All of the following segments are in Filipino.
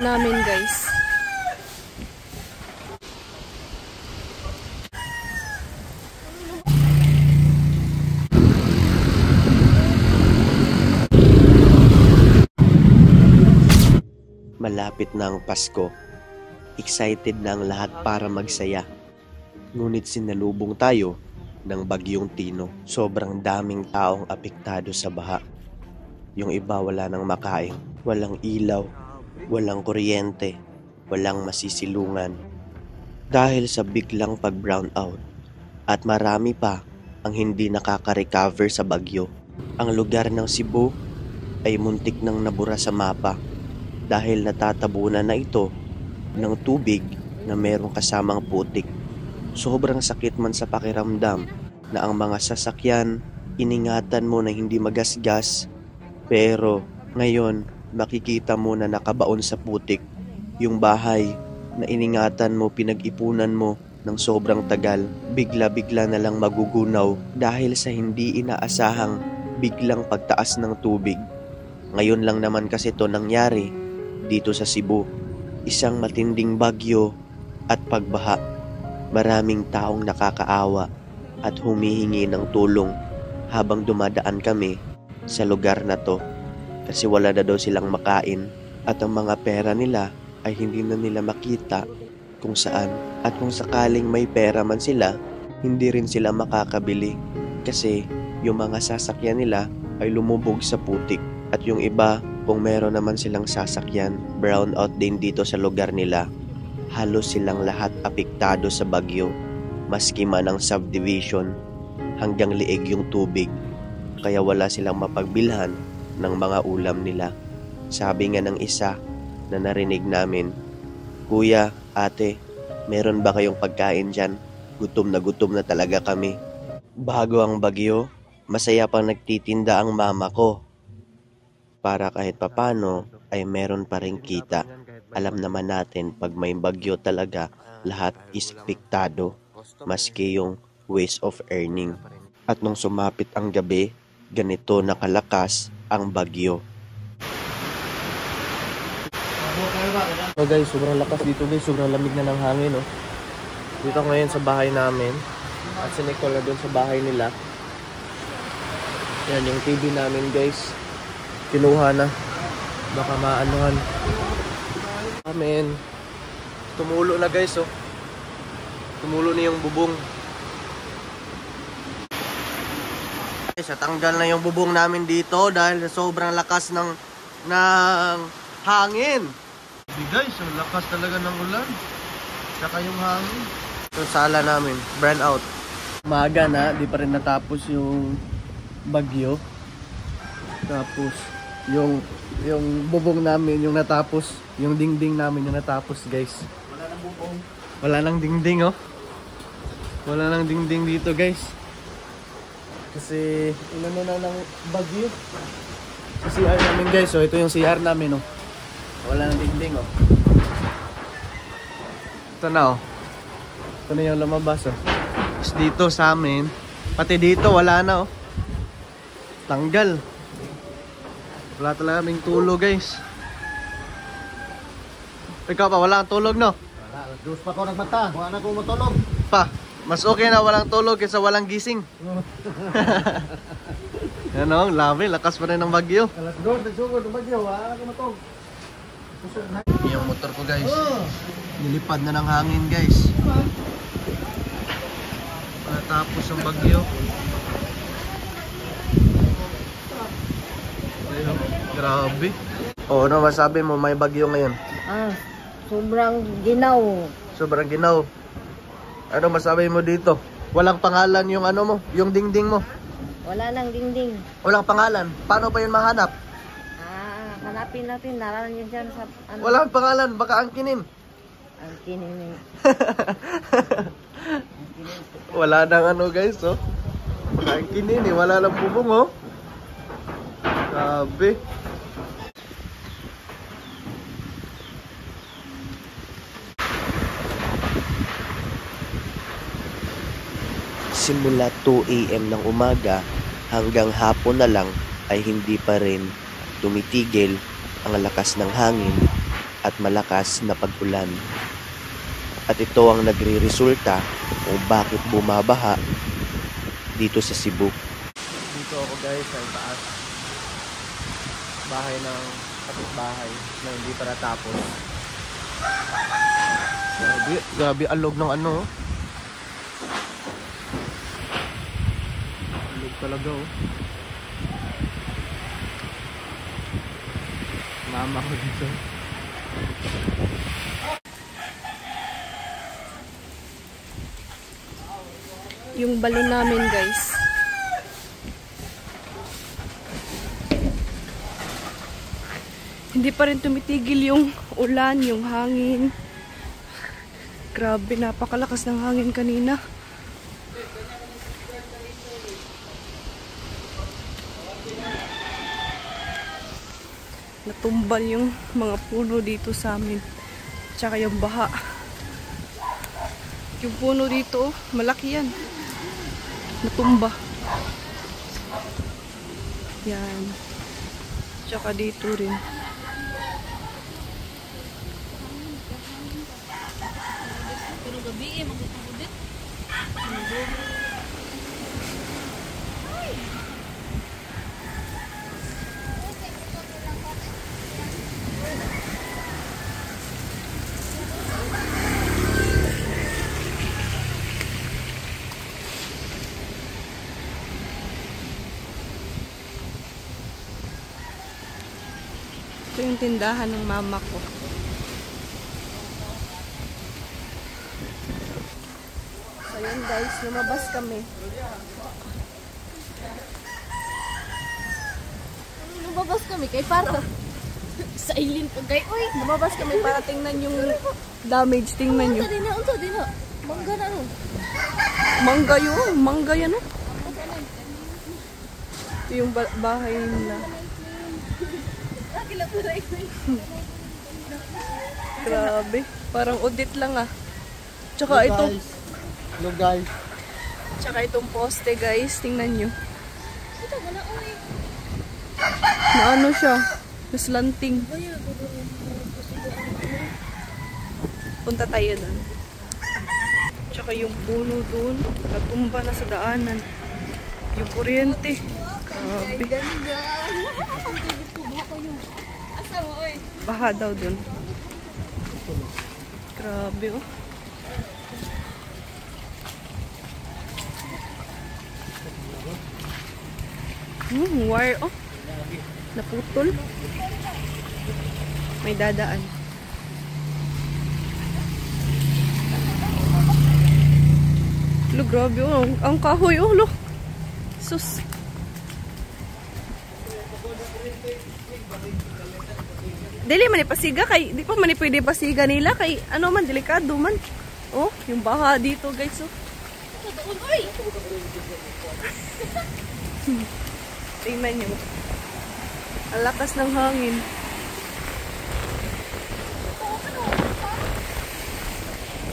namin guys. Malapit na ang Pasko. Excited na ang lahat para magsaya. Ngunit sinalubong tayo ng bagyong Tino. Sobrang daming taong apektado sa baha. Yung iba wala nang makain, walang ilaw, walang kuryente, walang masisilungan. Dahil sa biglang pag-brown out. At marami pa ang hindi nakaka-recover sa bagyo. Ang lugar ng Cebu ay muntik nang nabura sa mapa. Dahil natatabunan na ito ng tubig na merong kasamang putik. Sobrang sakit man sa pakiramdam na ang mga sasakyan iningatan mo na hindi magasgas, pero ngayon makikita mo na nakabaon sa putik yung bahay na iningatan mo, pinag-ipunan mo ng sobrang tagal, bigla-bigla na lang magugunaw dahil sa hindi inaasahang biglang pagtaas ng tubig. Ngayon lang naman kasi ito nangyari dito sa Cebu. Isang matinding bagyo at pagbaha. Maraming taong nakakaawa at humihingi ng tulong habang dumadaan kami sa lugar na to kasi wala na daw silang makain at ang mga pera nila ay hindi na nila makita kung saan, at kung sakaling may pera man sila, hindi rin sila makakabili kasi yung mga sasakyan nila ay lumubog sa putik at yung iba, kung meron naman silang sasakyan, brown out din dito sa lugar nila. Halos silang lahat apektado sa bagyo, maski man ang subdivision, hanggang liig yung tubig, kaya wala silang mapagbilhan ng mga ulam nila. Sabi nga ng isa na narinig namin, "Kuya, ate, meron ba kayong pagkain dyan? Gutom na talaga kami." Bago ang bagyo, masaya pang nagtitinda ang mama ko para kahit papano ay meron pa rin kita. Alam naman natin pag may bagyo talaga, lahat is apektado, maski yung ways of earning. At nung sumapit ang gabi, ganito nakalakas ang bagyo. So guys, sobrang lakas dito guys, sobrang lamig na ng hangin, oh. Dito ngayon sa bahay namin, at si Nicole na doon sa bahay nila. Yan yung TV namin guys, kinuha na, baka maanuhan. Amen. Tumulo na guys, oh. Tumulo na yung bubong. Guys, tanggal na yung bubong namin dito dahil sobrang lakas ng hangin. Guys, ang lakas talaga ng ulan. Saka yung hangin. Yung sala namin, burn out. Umaga na, di pa rin natapos yung bagyo. Tapos yung bubong namin yung natapos, yung dingding namin yung natapos guys. Wala nang bubong. Wala nang dingding, oh. Wala nang dingding dito guys. Kasi inano na ng bagyo. Sa CR namin guys, so ito yung CR namin, oh. Wala nang dingding, oh. Ito na, oh. Ito na yung lumabas, oh. Tapos dito sa amin, pati dito wala na, oh. Tanggal. Wala talaga kaming tulog guys. Ikaw pa, wala kang tulog, no? Wala, dos pa ko nagmata. Wala na ko matulog. Pa, mas okay na walang tulog kaysa walang gising. Yan, oh, labi, lakas pa rin ng bagyo. Alas dos, nagsugod ng bagyo. Wala ko matulog. Yung motor ko guys, nilipad na ng hangin guys. Natapos ang bagyo. Ayun, grabe. Oh, ano masabi mo, may bagyo ngayon? Sobrang ginaw. Sobrang ginaw. Ano masabi mo dito? Walang pangalan yung ano mo, yung dingding mo. Wala nang dingding. Walang pangalan. Paano pa yun mahanap? Hanapin natin. Naran yun dyan sa ano. Walang pangalan, baka angkinin. Angkinin. Wala nang ano guys, oh. Baka angkinin eh, wala nang bubong, oh. Grabe. Simula 2 AM ng umaga hanggang hapon na lang ay hindi pa rin tumitigil ang lakas ng hangin at malakas na pag-ulan. At ito ang nagre-resulta kung bakit bumabaha dito sa Cebu. Dito ako guys sa taas. Bahay ng kapitbahay na hindi pa natapos. Grabe alog ng ano. Alog talaga oh. Mama ko dito. Yung balon namin guys. Hindi pa rin tumitigil yung ulan, yung hangin. Grabe, napakalakas ng hangin kanina. Natumbal yung mga puno dito sa amin. Tsaka yung baha. Yung puno dito, malaki yan. Natumba. Yan. Tsaka dito rin. Ito yung tindahan ng mama ko. So yun guys, lumabas kami. Lumabas kami kay para. Silent pa kay. Uy, Lumabas kami para tingnan yung damage. Tingnan nyo. unsa din na. Mangga na no. Mangga yun. Mangga yan oh. Ito yung bahay nila. Grabe. Parang audit lang ah. Tsaka ito. Look guys. Tsaka itong poste guys. Tingnan nyo. Na ano siya. Naslanting. Punta tayo doon. Tsaka yung puno doon. Natumba na sa daanan. Yung kuryente. Grabe. Baha daw doon. Grabe oh. Wire oh. Naputol. May dadaan. Lo, grabe oh. Ang kahoy oh, lo. Sus. Dili man ipasiga kay di pa man pwede pasiga nila kay ano man delikado man. Oh, yung baha dito guys oh. Tingnan nyo. Ang lakas ng hangin.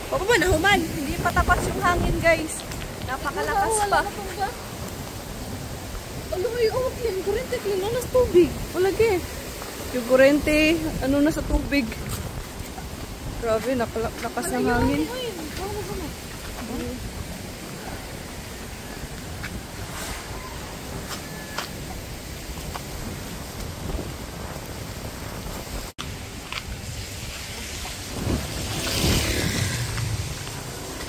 Baka ba nahuman? Hindi pa tapas yung hangin guys. Napakalakas pa. Aloy, oh, yung kurente klino na sa tubig. Wala ge. Yung kurente, ano na sa tubig. Grabe, lakas ng hangin.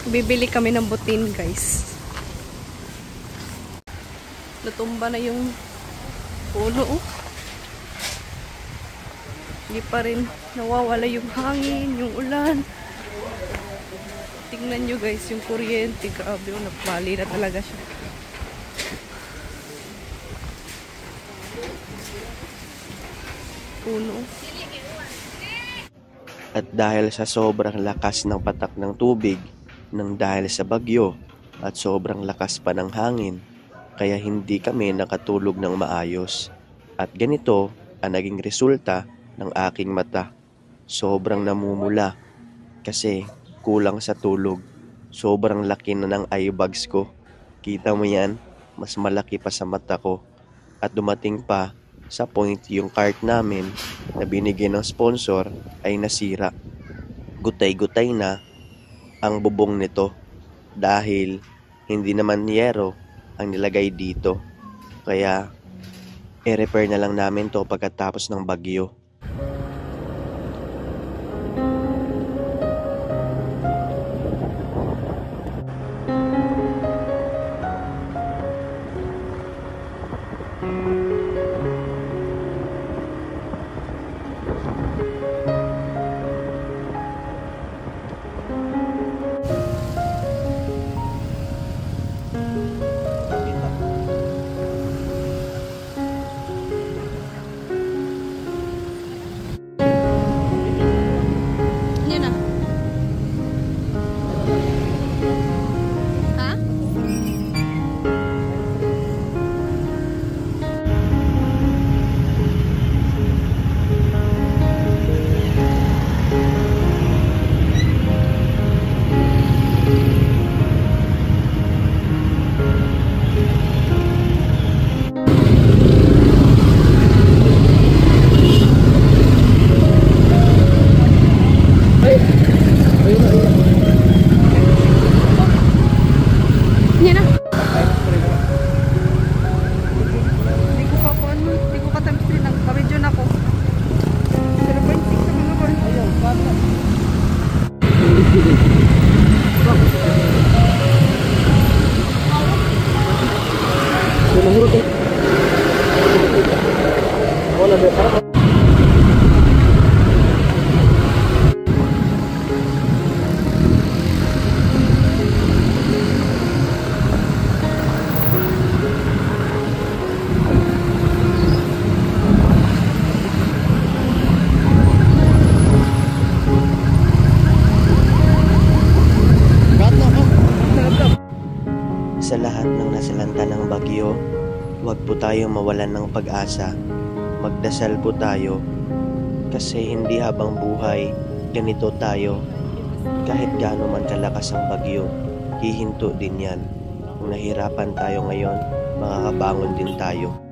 Bibili kami ng butin, guys. Natumba na yung puno, oh. Hindi pa rin nawawala yung hangin, yung ulan. Tingnan nyo, guys, yung kuryente. Grabe, oh, napali na talaga siya. Puno. At dahil sa sobrang lakas ng patak ng tubig, nang dahil sa bagyo at sobrang lakas pa ng hangin, kaya hindi kami nakatulog ng maayos. At ganito ang naging resulta ng aking mata. Sobrang namumula kasi kulang sa tulog. Sobrang laki na ng eye bags ko. Kita mo yan, mas malaki pa sa mata ko. At dumating pa Sa point, yung cart namin na binigyan ng sponsor ay nasira. Gutay-gutay na ang bubong nito dahil hindi naman yero ang nilagay dito. Kaya i-repair na lang namin to pagkatapos ng bagyo. Yan na. Ha? Yan na. Hindi ko pa po ano, hindi ko katamis din. Nagpa-medyo na ako. 0.6 sa mga ball. Ayaw, bata. Sa lahat ng nasalanta ng bagyo, huwag po tayo mawalan ng pag-asa. Magdasal po tayo kasi hindi habang buhay ganito tayo. Kahit gaano man kalakas ang bagyo, hihinto din yan. Kung nahirapan tayo ngayon, makakabangon din tayo.